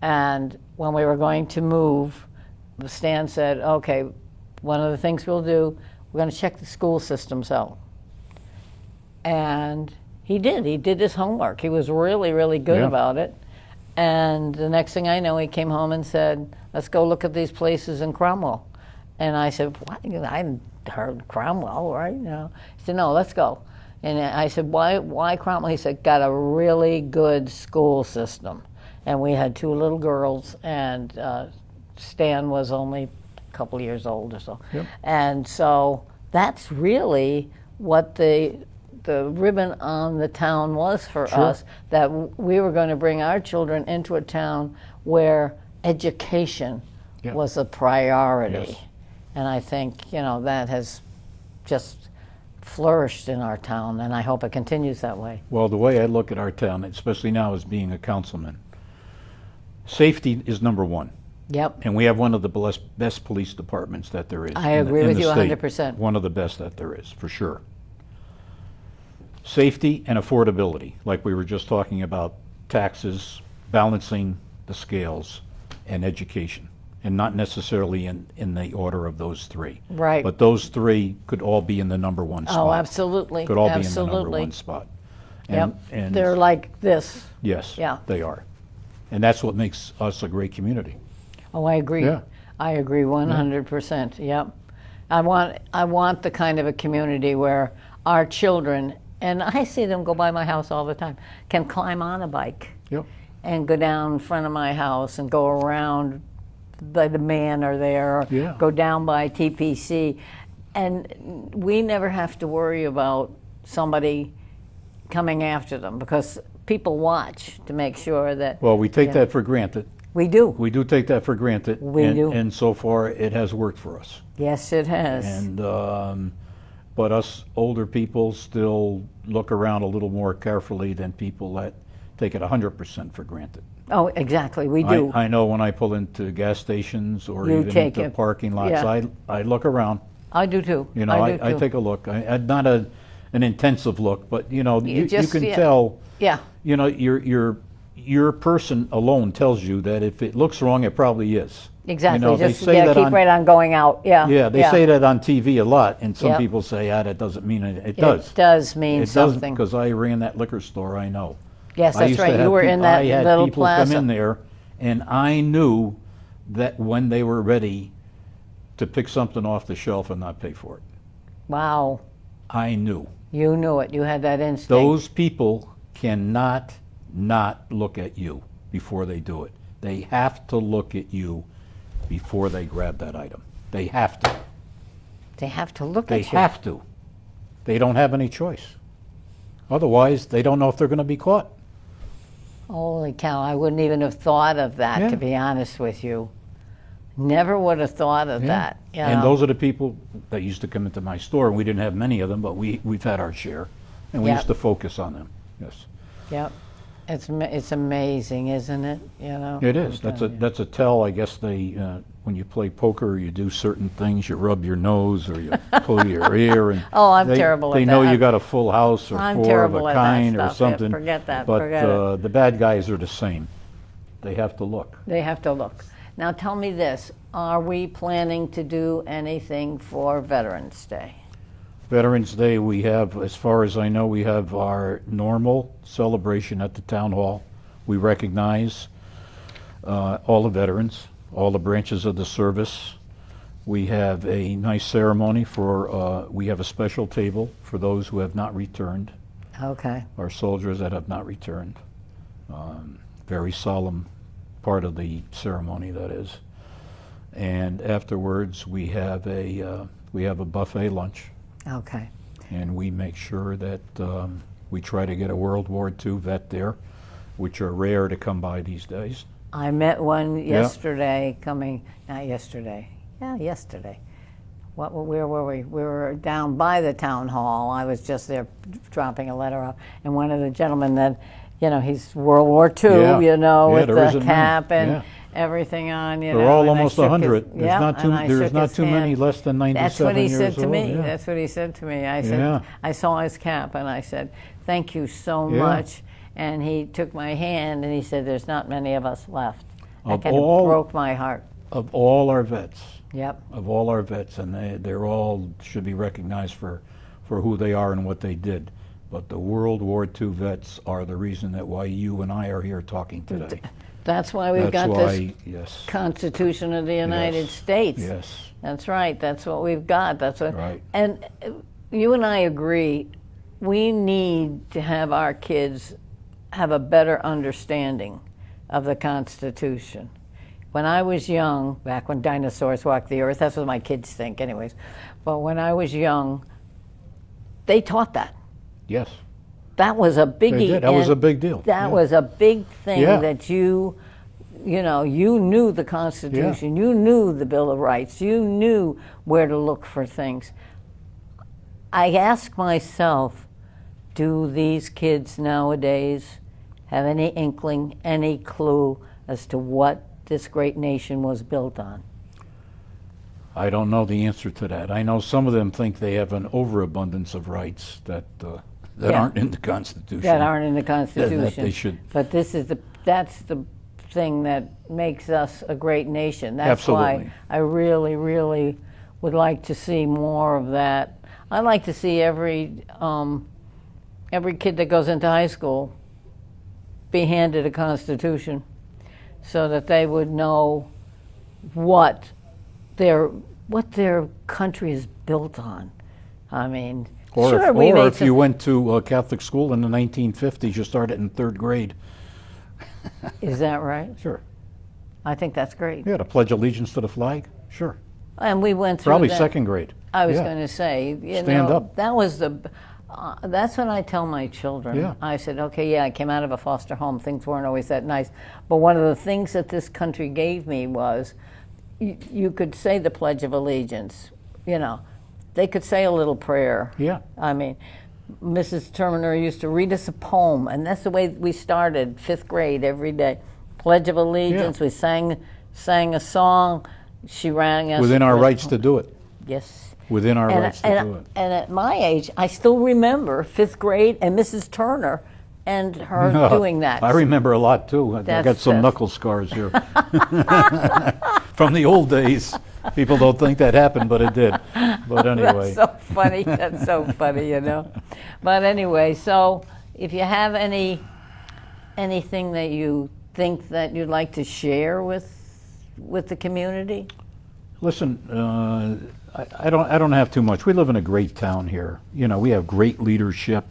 And when we were going to move, Stan said, okay, one of the things we'll do, we're going to check the school systems out. And he did. He did his homework. He was really, really good Yeah. about it. And the next thing I know, he came home and said, let's go look at these places in Cromwell. And I said, what? I hadn't heard Cromwell, right? No. He said, no, let's go. And I said, why Cromwell? He said, got a really good school system. And we had 2 little girls, and Stan was only a couple years old or so. Yep. And so that's really what the ribbon on the town was for Sure. us, that we were going to bring our children into a town where education Yeah. was a priority. Yes. And I think, you know, that has just flourished in our town, and I hope it continues that way. Well, the way I look at our town, especially now as being a councilman, safety is number one. Yep. And we have one of the best police departments that there is. I in the- agree in with the you state. 100%. One of the best that there is, for sure. Safety and affordability, like we were just talking about, taxes, balancing the scales, and education. And not necessarily in the order of those 3. Right. But those 3 could all be in the number 1 spot. Oh, absolutely. Could all Absolutely. be in the number 1 spot. Yep. And They're like this. yes, Yeah. they are. And that's what makes us a great community. Oh, I agree. Yeah. I agree 100%. Yep. I want the kind of a community where our children, and I see them go by my house all the time, can climb on a bike Yep. and go down in front of my house and go around by the manor there, or Yeah. go down by TPC. And we never have to worry about somebody coming after them because people watch to make sure that. Well, we take Yeah. that for granted. We do. We do take that for granted. We and, do. And so far, it has worked for us. Yes, it has. And but us older people still look around a little more carefully than people that take it 100% for granted. Oh, exactly. We do. I know when I pull into gas stations or You even take into it. parking lots, Yeah. I look around. I do too. You know, I do I too. take a look. Not an intensive look, but you know, you just- can yeah. tell. Yeah. You know, your person alone tells you that if it looks wrong, it probably is. Exactly. You know, they Just say that keep on, right on going out. Yeah. Yeah, they say that on TV a lot, and some Yep. people say, that doesn't mean it. It does. It does mean It does something. because I ran that liquor store. I know. Yes, I that's used to right. You have were in that I had little people plaza. come in there, and I knew that when they were ready to pick something off the shelf and not pay for it. Wow. I knew. You knew it. You had that instinct. Those people cannot not look at you before they do it. They have to look at you before they grab that item. They have to. They have to look They at you. have to. They don't have any choice. Otherwise, they don't know if they're going to be caught. Holy cow, I wouldn't even have thought of that, Yeah. to be honest with you. Never would have thought of Yeah. that. You And know. those are the people that used to come into my store, and we didn't have many of them, but we've had our share, and we Yep. used to focus on them. Yes, Yep. It's amazing, isn't it? You know. it is. That's a tell. I guess they when you play poker, you do certain things. You rub your nose or you pull your ear, and Oh, I'm they, terrible at They know that. you got a full house or I'm four of terrible a at that kind or stuff. Yeah, something. forget that, But forget it. the bad guys are the same. They have to look. They have to look. Now tell me this, are we planning to do anything for Veterans Day? Veterans Day, we have, as far as I know, we have our normal celebration at the town hall. We recognize all the veterans, all the branches of the service. We have a nice ceremony for, we have a special table for those who have not returned, Okay. our soldiers that have not returned. Very solemn part of the ceremony, that is. And afterwards, we have a buffet lunch. Okay. And we make sure that we try to get a World War II vet there, which are rare to come by these days. I met one yesterday not yesterday. Yeah, yesterday. Where were we? We were down by the town hall. I was just there dropping a letter off. And one of the gentlemen that, you know, he's World War II, Yeah. you know, Yeah, with there is the a man. cap and Yeah. everything on, you They're know. all and I almost shook his- 100. There's yeah, not too, and I there's shook not his too hand. many less than 97 That's what he years said to old. me. Yeah. That's what he said to me. I said, Yeah. I saw his cap and I said, thank you so Yeah. much. And he took my hand and he said, there's not many of us left. That Of kind of all- broke my heart. Of all our vets, Yep. and they're all should be recognized for who they are and what they did. But the World War II vets are the reason that why you and I are here talking today. That's why we've That's got why, this yes, Constitution of the United Yes. States. yes, That's right. That's what we've got. That's what. Right. And you and I agree. We need to have our kids have a better understanding of the Constitution. When I was young, back when dinosaurs walked the earth, that's what my kids think, anyways. But when I was young, they taught that. yes. That was a biggie. They did. That was and a big deal. That Yeah. was a big thing Yeah. that you know, you knew the Constitution, you knew the Bill of Rights, you knew where to look for things. I ask myself, do these kids nowadays have any inkling, any clue as to what this great nation was built on? I don't know the answer to that. I know some of them think they have an overabundance of rights that Yeah. aren't in the Constitution. That aren't in the Constitution. That they should. But that's the thing that makes us a great nation. That's Absolutely. why I really, really would like to see more of that. I'd like to see every kid that goes into high school be handed a Constitution so that they would know what their what their country is built on. I mean, Or sure, if, we or made if some, you went to Catholic school in the 1950s, you started in 3rd grade. is that right? Sure. I think that's great. Yeah, to pledge allegiance to the flag? Sure. And we went through Probably that. 2nd grade. I was Yeah. going to say, Stand up. that was that's what I tell my children. Yeah. I said, okay, yeah, I came out of a foster home. Things weren't always that nice. But one of the things that this country gave me was you could say the Pledge of Allegiance. They could say a little prayer. Yeah. I mean, Mrs. Terminer used to read us a poem, and that's the way we started 5th grade every day. Pledge of Allegiance. Yeah. We sang a song. She rang us. Within our rights to do it. Yes. Within our rights to do it. And at my age, I still remember 5th grade and Mrs. Turner and her doing that. I remember a lot too. I got some knuckle scars here from the old days. People don't think that happened, but it did. But anyway. That's so funny. That's so funny, But anyway, so if you have anything that you think that you'd like to share with the community? Listen, I don't have too much. We live in a great town here. We have great leadership.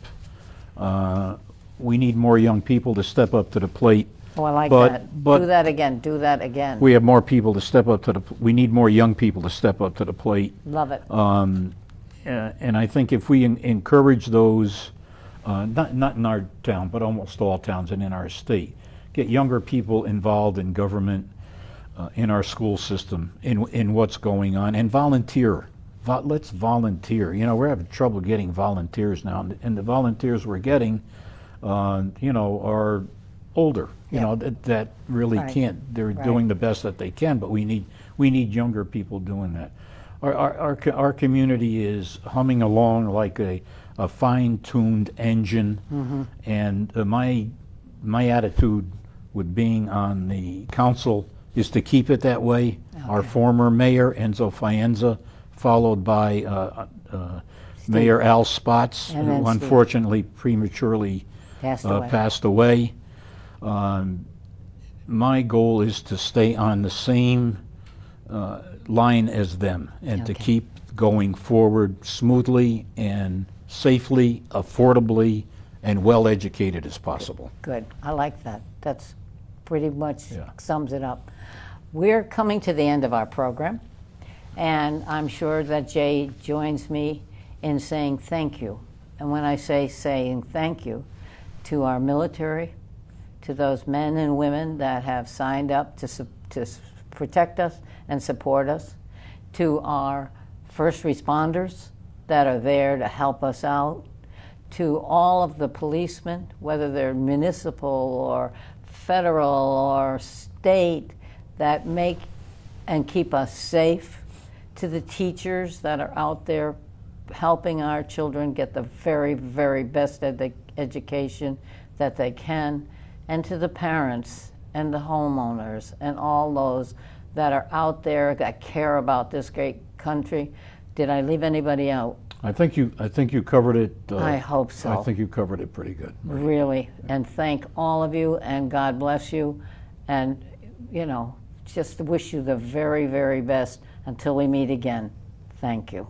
We need more young people to step up to the plate. Oh, I like But- that. but- Do that again. Do that again. We have more people to step up to the. We need more young people to step up to the plate. Love it. And I think if we encourage those, not in our town, but almost all towns and in our state, get younger people involved in government, in our school system, in what's going on, and volunteer. Let's volunteer. We're having trouble getting volunteers now, and the volunteers we're getting, are older. Yeah. That really Right. can't. They're Right. doing the best that they can, but we need younger people doing that. Our community is humming along like a fine-tuned engine, Mm-hmm. and my attitude with being on the council is to keep it that way. Our former mayor, Enzo Faenza, followed by Mayor Al Spots, And then who Steve. unfortunately prematurely Passed away. My goal is to stay on the same line as them and to Okay. keep going forward smoothly and safely, affordably, and well-educated as possible. Good. I like that. That's pretty much Yeah. sums it up. We're coming to the end of our program, and I'm sure that Jay joins me in saying thank you. And when I say saying thank you to our military, to those men and women that have signed up to protect us and support us, to our first responders that are there to help us out, to all of the policemen, whether they're municipal or federal or state, that make and keep us safe, to the teachers that are out there helping our children get the very, very best education that they can, and to the parents and the homeowners and all those that are out there that care about this great country. Did I leave anybody out? I think you covered it. I hope so. I think you covered it pretty good. Really. And thank all of you, and God bless you. And, just wish you the very, very best until we meet again. Thank you.